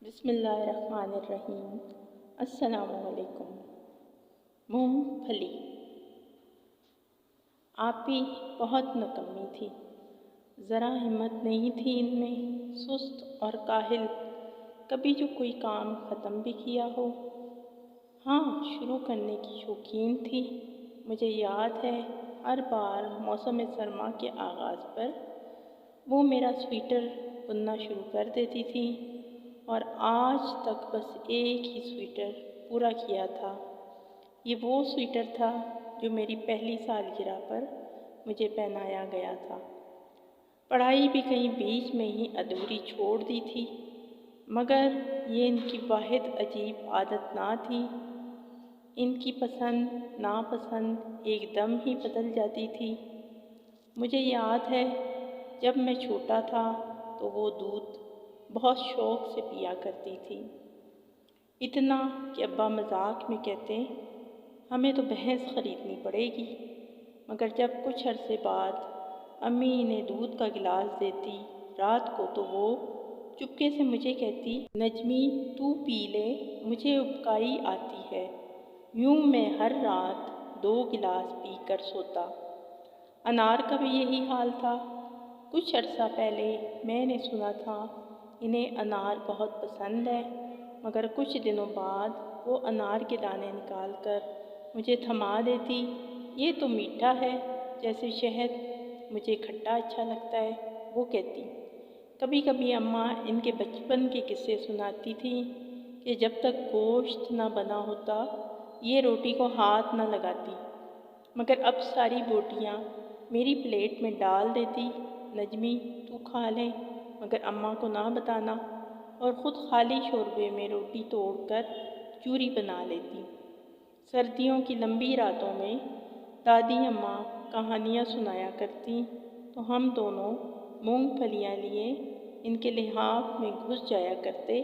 بسم اللہ الرحمن الرحیم۔ السلام علیکم۔ مونگ پھلی۔ آپی بہت نکمی تھی، ذرا ہمت نہیں تھی ان میں، سست اور کاہل، کبھی جو کوئی کام ختم بھی کیا ہو۔ ہاں، شروع کرنے کی شوقین تھی۔ مجھے یاد ہے ہر بار موسم سرما کے آغاز پر وہ میرا سویٹر بننا شروع کر دیتی تھی، اور آج تک بس ایک ہی سویٹر پورا کیا تھا۔ یہ وہ سویٹر تھا جو میری پہلی سالگرہ پر مجھے پہنایا گیا تھا۔ پڑھائی بھی کہیں بیچ میں ہی ادھوری چھوڑ دی تھی، مگر یہ ان کی واحد عجیب عادت نہ تھی۔ ان کی پسند ناپسند ایک دم ہی بدل جاتی تھی۔ مجھے یاد ہے جب میں چھوٹا تھا تو وہ دودھ بہت شوق سے پیا کرتی تھی، اتنا کہ ابا مذاق میں کہتے ہمیں تو بھینس خریدنی پڑے گی۔ مگر جب کچھ عرصے بعد امی انہیں دودھ کا گلاس دیتی رات کو، تو وہ چپکے سے مجھے کہتی نجمی تو پی لے، مجھے ابکائی آتی ہے۔ یوں میں ہر رات 2 گلاس پی کر سوتا۔ انار کا بھی یہی حال تھا۔ کچھ عرصہ پہلے میں نے سنا تھا انہیں انار بہت پسند ہے، مگر کچھ دنوں بعد وہ انار کے دانے نکال کر مجھے تھما دیتی۔ یہ تو میٹھا ہے جیسے شہد، مجھے کھٹا اچھا لگتا ہے، وہ کہتی۔ کبھی کبھی اماں ان کے بچپن کے قصے سناتی تھیں کہ جب تک گوشت نہ بنا ہوتا یہ روٹی کو ہاتھ نہ لگاتی، مگر اب ساری بوٹیاں میری پلیٹ میں ڈال دیتی، نجمی تو کھا لے مگر اماں کو نہ بتانا، اور خود خالی شوربے میں روٹی توڑ کر چوری بنا لیتی۔ سردیوں کی لمبی راتوں میں دادی اماں کہانیاں سنایا کرتی تو ہم دونوں مونگ پھلیاں لیے ان کے لحاف میں گھس جایا کرتے۔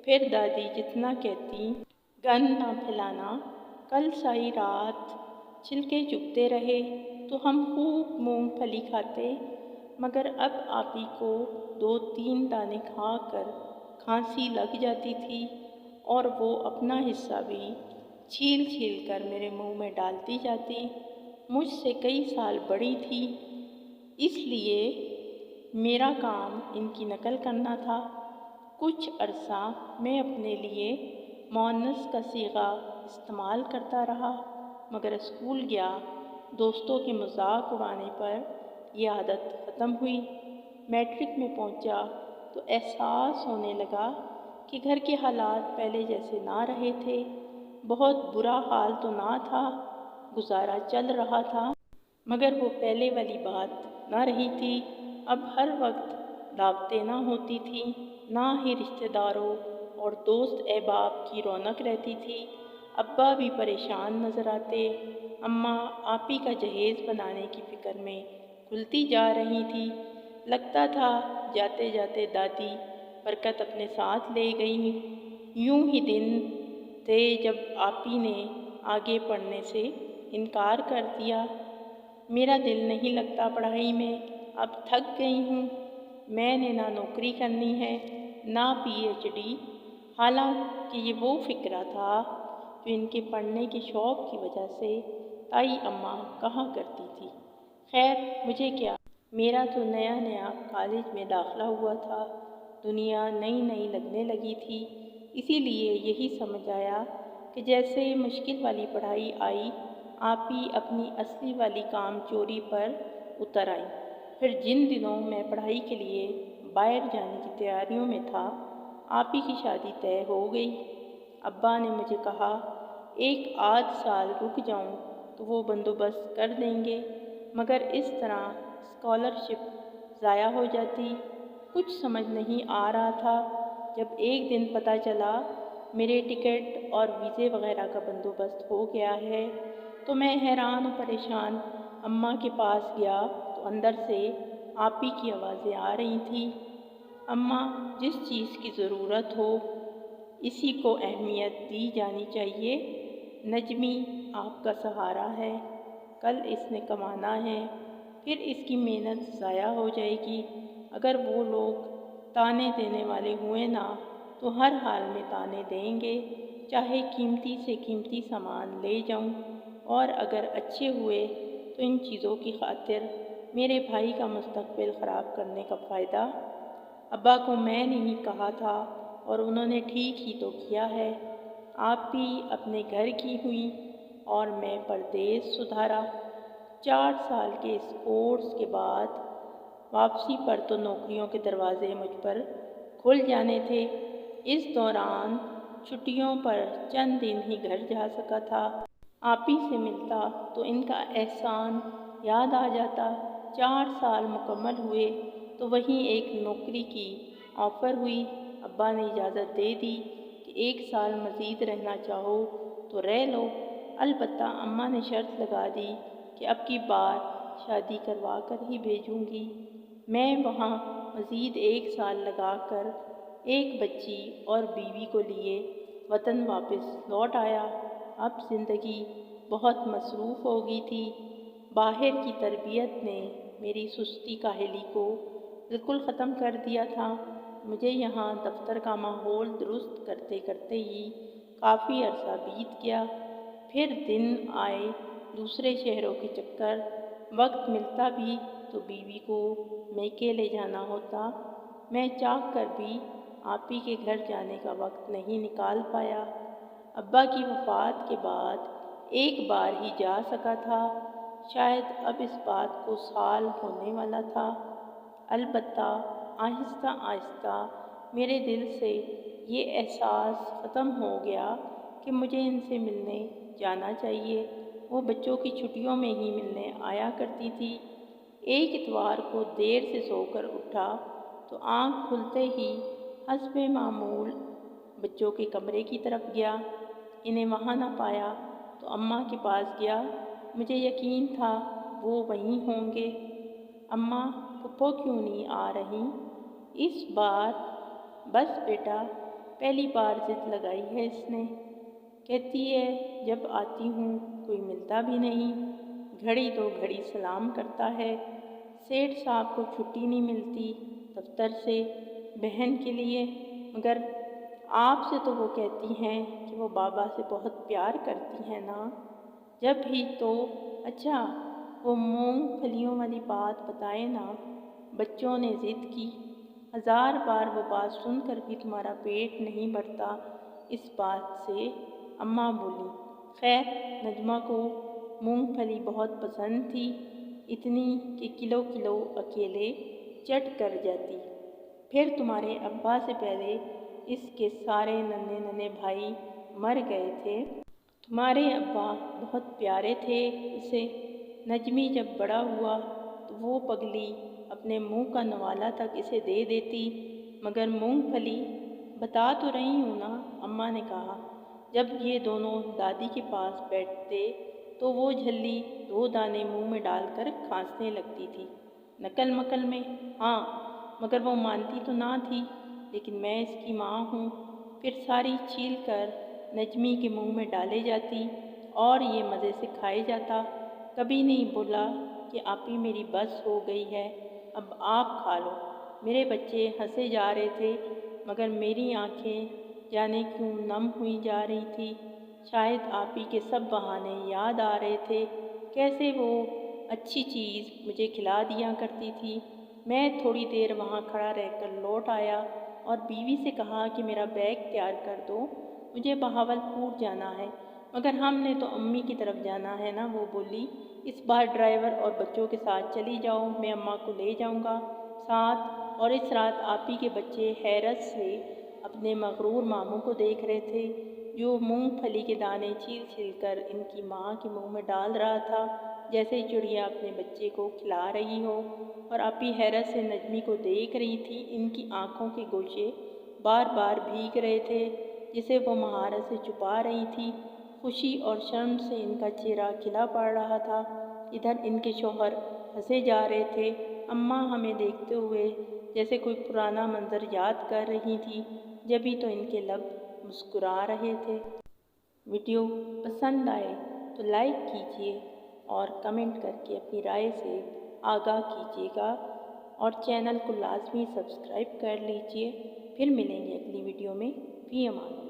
پھر دادی جتنا کہتی گن نہ پھیلانا، کل ساری رات چھلکے چبھتے رہے، تو ہم خوب مونگ پھلی کھاتے، مگر اب آپی کو 2-3 دانے کھا کر کھانسی لگ جاتی تھی، اور وہ اپنا حصہ بھی چھیل چھیل کر میرے منہ میں ڈالتی جاتی۔ مجھ سے کئی سال بڑی تھی، اس لیے میرا کام ان کی نقل کرنا تھا۔ کچھ عرصہ میں اپنے لیے مؤنث کا صیغہ استعمال کرتا رہا، مگر اسکول گیا، دوستوں کے مذاق اڑانے پر یہ عادت ختم ہوئی۔ میٹرک میں پہنچا تو احساس ہونے لگا کہ گھر کے حالات پہلے جیسے نہ رہے تھے۔ بہت برا حال تو نہ تھا، گزارا چل رہا تھا، مگر وہ پہلے والی بات نہ رہی تھی۔ اب ہر وقت دعوتیں نہ ہوتی تھیں، نہ ہی رشتہ داروں اور دوست احباب کی رونق رہتی تھی۔ ابا بھی پریشان نظر آتے، اماں آپی کا جہیز بنانے کی فکر میں کھلتی جا رہی تھی۔ لگتا تھا جاتے جاتے دادی برکت اپنے ساتھ لے گئی۔ یوں ہی دن تھے جب آپی نے آگے پڑھنے سے انکار کر دیا۔ میرا دل نہیں لگتا پڑھائی میں، اب تھک گئی ہوں۔ میں نے نہ نوکری کرنی ہے نہ پی ایچ ڈی، حالانکہ یہ وہ فکرہ تھا جو ان کے پڑھنے کے شوق کی وجہ سے تائی اماں کہا کرتی تھی۔ خیر مجھے کیا، میرا تو نیا نیا کالج میں داخلہ ہوا تھا، دنیا نئی نئی لگنے لگی تھی، اسی لیے یہی سمجھ آیا کہ جیسے مشکل والی پڑھائی آئی، آپی اپنی اصلی والی کام چوری پر اتر آئی۔ پھر جن دنوں میں پڑھائی کے لیے باہر جانے کی تیاریوں میں تھا، آپی کی شادی طے ہو گئی۔ ابا نے مجھے کہا 1 آدھ سال رک جاؤں تو وہ بندوبست کر دیں گے، مگر اس طرح اسکالرشپ ضائع ہو جاتی۔ کچھ سمجھ نہیں آ رہا تھا۔ جب ایک دن پتہ چلا میرے ٹکٹ اور ویزے وغیرہ کا بندوبست ہو گیا ہے، تو میں حیران و پریشان اماں کے پاس گیا تو اندر سے آپی کی آوازیں آ رہی تھیں، اماں جس چیز کی ضرورت ہو اسی کو اہمیت دی جانی چاہیے، نجمی آپ کا سہارا ہے، کل اس نے کمانا ہے، پھر اس کی محنت ضائع ہو جائے گی اگر وہ لوگ تانے دینے والے ہوئے نا तो हर हाल में ताने देंगे, चाहे कीमती से कीमती सामान ले जाऊं, और अगर अच्छे हुए तो इन चीज़ों की खातिर मेरे भाई का मुस्तकबिल ख़राब करने का फ़ायदा। अब्बा को मैंने ही कहा था और उन्होंने ठीक ही तो किया है। आप भी अपने घर की हुई और मैं परदेश सुधारा। 4 साल के इस कोर्स के बाद वापसी पर तो नौकरियों के दरवाजे मुझ पर खुल जाने थे। इस दौरान छुट्टियों पर चंद दिन ही घर जा सका था। आप ही से मिलता तो इनका एहसान याद आ जाता। 4 साल मुकम्मल हुए तो वहीं एक नौकरी की ऑफ़र हुई। अब्बा ने इजाज़त दे दी कि 1 साल मज़ीद रहना चाहो तो रह लो। अलबत्ता अम्मा ने शर्त लगा दी कि अब की बार शादी करवा कर ही भेजूँगी। मैं वहाँ मज़ीद 1 साल लगा कर एक बच्ची और बीवी को लिए वतन वापस लौट आया। अब ज़िंदगी बहुत मसरूफ़ हो गई थी। बाहर की तरबियत ने मेरी सुस्ती काहली को बिल्कुल ख़त्म कर दिया था। मुझे यहाँ दफ्तर का माहौल दुरुस्त करते करते ही काफ़ी अरसा बीत गया। फिर दिन आए दूसरे शहरों के चक्कर। वक्त मिलता भी तो बीवी को मैके ले जाना होता। मैं चाह कर भी आप ही के घर जाने का वक्त नहीं निकाल पाया। अब्बा की वफ़ात के बाद एक बार ही जा सका था। शायद अब इस बात को साल होने वाला था। अलबत्ता आहिस्ता आहिस्ता मेरे दिल से ये एहसास ख़त्म हो गया कि मुझे इनसे मिलने जाना चाहिए। वो बच्चों की छुट्टियों में ही मिलने आया करती थी। एक इतवार को देर से सोकर उठा तो आँख खुलते ही हस्बे मामूल बच्चों के कमरे की तरफ गया। इन्हें वहाँ न पाया तो अम्मा के पास गया। मुझे यकीन था वो वहीं होंगे। अम्मा, फुप्पो क्यों नहीं आ रही इस बार? बस बेटा, पहली बार जिद लगाई है इसने। कहती है जब आती हूँ कोई मिलता भी नहीं, घड़ी दो घड़ी सलाम करता है। सेठ साहब को छुट्टी नहीं मिलती दफ्तर से बहन के लिए, मगर आपसे तो वो कहती हैं कि वो बाबा से बहुत प्यार करती हैं ना। जब भी तो अच्छा वो मूंगफलियों वाली बात बताए ना। बच्चों ने ज़िद की। 1000 बार वो बात सुनकर भी तुम्हारा पेट नहीं भरता इस बात से, अम्मा बोली। खैर, नजमा को मूंगफली बहुत पसंद थी, इतनी कि किलो किलो अकेले चट कर जाती। फिर तुम्हारे अब्बा से पहले इसके सारे नन्हे नन्हे भाई मर गए थे। तुम्हारे अब्बा बहुत प्यारे थे इसे। नजमी जब बड़ा हुआ तो वो पगली अपने मुंह का नवाला तक इसे दे देती। मगर मूंगफली, बता तो रही हूँ ना, अम्मा ने कहा। जब ये दोनों दादी के पास बैठते तो वो झल्ली 2 दाने मुंह में डालकर खांसने लगती थी। नकल मकल में, हाँ, मगर वो मानती तो ना थी। लेकिन मैं इसकी माँ हूँ। फिर सारी छील कर नजमी के मुंह में डाले जाती और ये मज़े से खाए जाता। कभी नहीं बोला कि आप ही मेरी बस हो गई है, अब आप खा लो। मेरे बच्चे हंसे जा रहे थे, मगर मेरी आंखें जाने क्यों नम हुई जा रही थी। शायद आप ही के सब बहाने याद आ रहे थे। कैसे वो अच्छी चीज़ मुझे खिला दिया करती थी। मैं थोड़ी देर वहाँ खड़ा रहकर लौट आया और बीवी से कहा कि मेरा बैग तैयार कर दो, मुझे बहावलपुर जाना है। मगर हमने तो अम्मी की तरफ जाना है ना, वो बोली। इस बार ड्राइवर और बच्चों के साथ चली जाओ, मैं अम्मा को ले जाऊंगा साथ। और इस रात आप ही के बच्चे हैरत से अपने मगरूर मामू को देख रहे थे, जो मूंगफली के दाने छील छील कर इनकी माँ के मुंह में डाल रहा था, जैसे चिड़िया अपने बच्चे को खिला रही हो। और आप ही हैरत से नजमी को देख रही थी। इनकी आँखों के गोशे बार बार भीग रहे थे, जिसे वो महारत से छुपा रही थी। खुशी और शर्म से इनका चेहरा खिला पड़ रहा था। इधर इनके शौहर हंसे जा रहे थे। अम्मा हमें देखते हुए जैसे कोई पुराना मंजर याद कर रही थी, जभी तो इनके लब मुस्कुरा रहे थे। वीडियो पसंद आए तो लाइक कीजिए और कमेंट करके अपनी राय से आगाह कीजिएगा और चैनल को लाजमी सब्सक्राइब कर लीजिए। پھر ملیں گے اگلی ویڈیو میں، فی امان اللہ۔